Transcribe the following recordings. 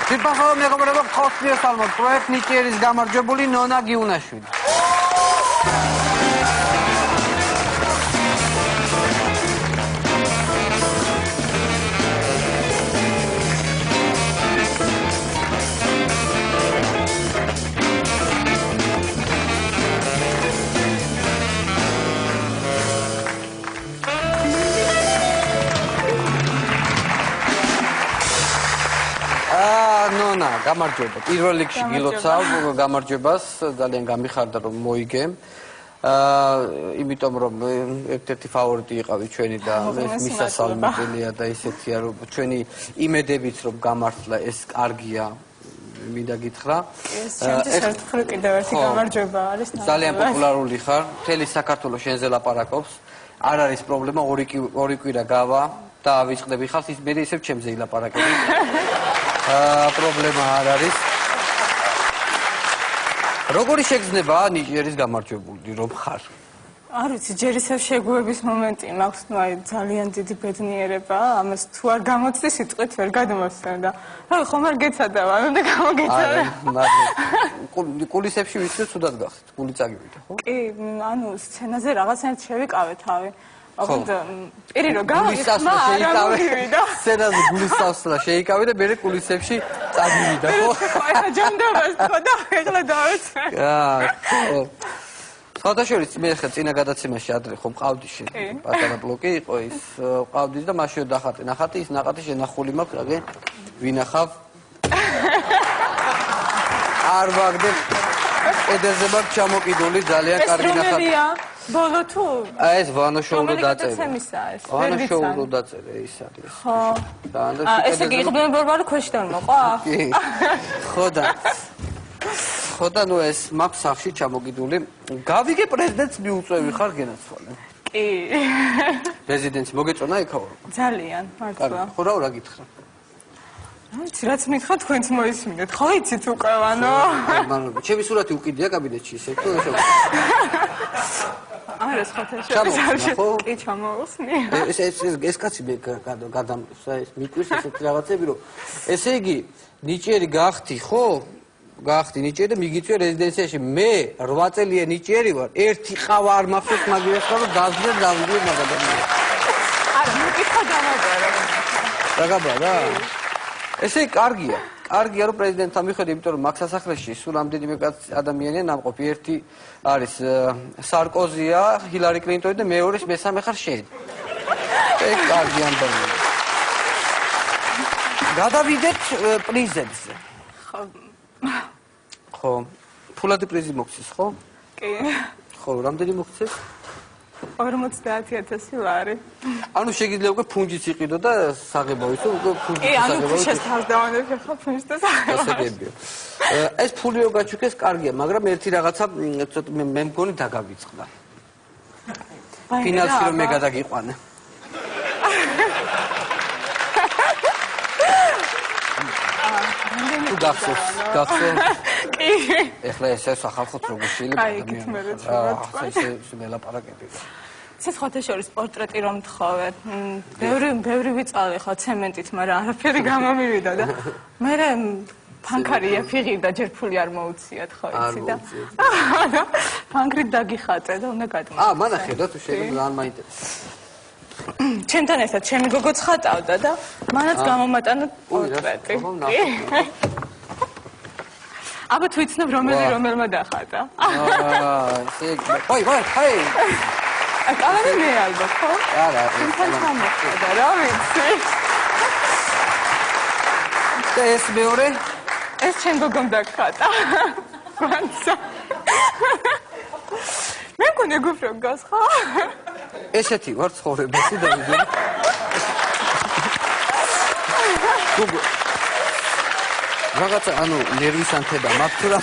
Სიფახაო მეგობრებო, ხოსნიერ სალმო პროექტ ნიჭიერის გამარჯვებული ნონა გიუნაშვილი. ნონა, გამარჯობა. პირველ რიგში გილოცავ გამარჯვებას, ძალიან გამიხარდა რომ მოიგე. იმიტომ რომ ერთ-ერთი ფავორიტი იყავი ჩვენი და მისასალმებელია და ისეთია რომ ჩვენი იმედებით რომ გამართლა ეს კარგია. მინდა გითხრა. ეს ერთხელ კიდევ ერთი გამარჯვება არის. ძალიან პოპულარული ხარ. მთელი საქართველოს შენზე ლაპარაკობს. არ არის პრობლემა, ორი კვირა გავა და ავიწყდები ხალხს ის მე ისევ ჩემზე ილაპარაკები. პრობლემა არ არის. როგორი შეგრძნება ნიჭიერის გამარჯვებული რომ ხარ? არ ვიცი, ჯერ ისევ შეგუების მომენტი მაქვს, ნუ აი ძალიან დიდი ბედნიერება, ამას თუ არ გამოცდი სიტყვით ვერ გადმოსცემ და რა ხომ არ გეცადა, ანუ გამოგეცადა. კულისებში ვიცი ცუდად გახსით, კული წაგივიდა, ხო? კი, ანუ სცენაზე რაღაცნაირად შევიკავე თავი. ოღონდ პირი რო გავიხსნა, არ მივიდა. სცენაზე გულისასლა შეიკავე და მე კულისებში წაგივიდა, ხო? აი ჯანდაბას ხო და ეხლა დავეცე. ხო. სხვადასხვა მე ხე წინა გადაცემაში ადრე ხომ ყავდი შენ პატარა ბლოკი იყო ის ყავდი და მაშინ დახატე ნახატი ის ნახატი შენახული მაქვს აგე ვინახავ არ ვაგდებ ედერზე მაქვს ჩამოკიდული ძალიან კარგი ნახატი ბოლო თუ ეს ვანო შოურო დაწერე ვანო შოურო დაწერე ის არის ხო ესე იგი იყვნენ ბორბალი ქვეშ და მოყვა კი ხო და ხო და ნუ ეს მაქვს სახში ჩამოგიდული გავიგე პრეზიდენტს მიუწევი ხარ გენაცვალე კი პრეზიდენტს მოგეწონა იქაო ძალიან მართლა ხო რა გითხრა რაც მითხრა თქვენც მოისმინეთ ხო იცით უკვე ვანო ჩემი სურათი უკიდია კაბინეტში ისე თუ ესე არა სხვათა ხო კი ჩამოვხსნი ეს კაცი მე გადამსა ეს მიკვის ესეთი რაღაცები რომ ესე იგი ნიჭიერი გახთი ხო გახდი ნიჭიერი და მიგიწვია რეზიდენციაში მე 8 წელია ნიჭიერი ვარ ერთი ყავა არ მახსოვს მაგიას რომ დავძვე მაგადამია არა მიკითხა დამაბარა რა გაბარა ესე კარგია კარგია რომ პრეზიდენტთან მიხედი იმიტომ რომ მაგ სასახლეში სულ ამდენიმე ადამიანია ნამყოფი ერთი არის სარკოზია ჰილარი კლინტონი და მეორე მესამე ხარ შენ ეს კარგი ამბავია გადავიდეთ პრიზებზე ხო ფულადი პრიზი მოგცეს ხო კი ხო რამდენი მოგცეს 50,000 ლარი ანუ შეგიძლია უკვე ფუნჯიც იყიდო და საღებავ ისო უკვე ფუნჯიც საღებავ ანუ ფუშას თავდავანებ ხა ფუნჯს და საღებავ ეს ფულიო გაჩუქეს კარგია მაგრამ ერთი რაღაცა ცოტა მე მგონი დაგავიწყდა ფინალში რომ მე გადაგიყვანე თუ გახსოვს კი ეხლა ესე სახალხო როგორ შეიძლება ეს მელაპარაკები ეს ხოთა შორის პორტრეტი რომ თხოვე ბევრი ვიწალე ხო ცემენტით მაგრამ არაფერი გამომივიდა და მე ფანქარია ფიღირდა ჯერ ფული არ მოუციათ ხო იცი და ფანქრით დაგიხატე და უნდა გადმოვა მანა ხედავ თუ შეიძლება ძალიან მაინტერესებს ჩემთან ერთად ჩემი გოგოც ხატავდა და მანაც გამომატანა პორტრეტი აბა თუ იცნობ რომელმა დახატა ჰაი აკალანი მე ალბათ ხო არა და რა ვიცი ეს მეორე ეს ჩემ გოგომ დახატა განცა მე მგონი გუფრო გას ხო ესეთი ვარ ცხოვრებაში და ვიგე გოგო რაღაცა ანუ ნერვის ანთება მაქვს თუ რა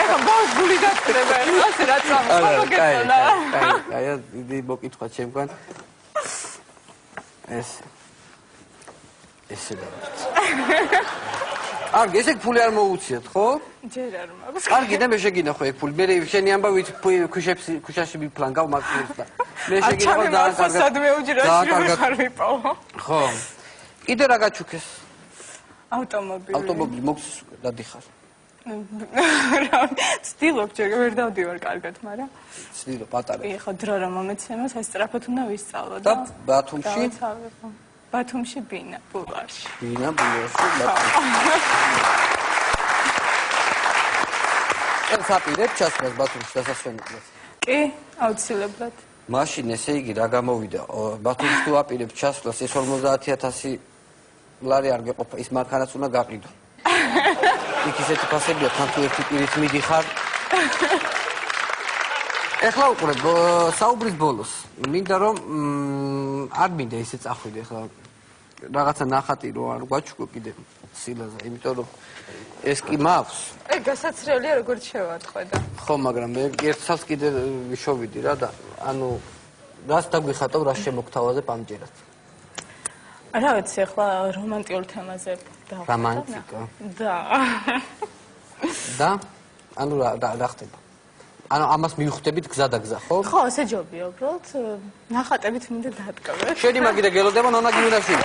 ეხა ბოლოს გული დაწრება ასე რა წამოგეწონა აი დიდი მოკითხვა ჩემგან ესე დავიწყე კარგი ესე ფული არ მოუციათ ხო ჯერ არ მაქვს კარგი და მე შეგინახო ეგ ფული მე შენი ამბავით ქუშაში მიფლანგავ მაგას და მე შეგინახო და სად მეუჯრაში ხარ ვიპოვო ხო კიდე რა გაჩუქეს? ავტომობილი. მოგზის დადიხარ. ცდილობ ჯერ ვერ დავდივარ კარგად, მაგრამ ცდილობ პატარა. ხო დრო რომ მომეცემა, სასწრაფოდ უნდა ვისწავლო და ბათუმში? ბათუმში ბინა, ბულვარში. ბინა, ბულვარში, ეს აპირებ ჩასვლას ბათუმში დასასვენებლად. კი, აუცილებლად. მაშინ ესე იგი რა გამოვიდა? ბათუმში თუ აპირებ ჩასვლას ეს 50000 ლარი არ გეყოფა, ის მარხანაც უნდა გაყიდო. იქ ისეთი ფასებია, თან თუ ერთი პირით მიდიხარ. ეხლა უყურებ, საუბრის ბოლოს. მინდა რომ არ მინდა ისე წახვიდე ეხლა. რაღაცა ნახატი რო არ გვაჩუქო კიდე სილაზე, იმიტომ რომ ეს კი მაქვს. გასაცრელია როგორც შევატყვე და. ხო, მაგრამ მე ერთსავს კიდე ვიშოვიდი რა და ანუ რას დაგვიხატავ, რას შემოგთავაზებ ამჯერად. რა ვიცი, ახლა რომანტიულ თემაზე დავხატავ. რომანტიკა. და ანუ რა ხდება? ანუ ამას მივხვდებით გზა და გზა, ხო? ხო, ასე ჯობია, უბრალოდ ნახატებით მინდა დატკბე. შენი მაგიდა გელოდება ნონა გიუნაშვილი.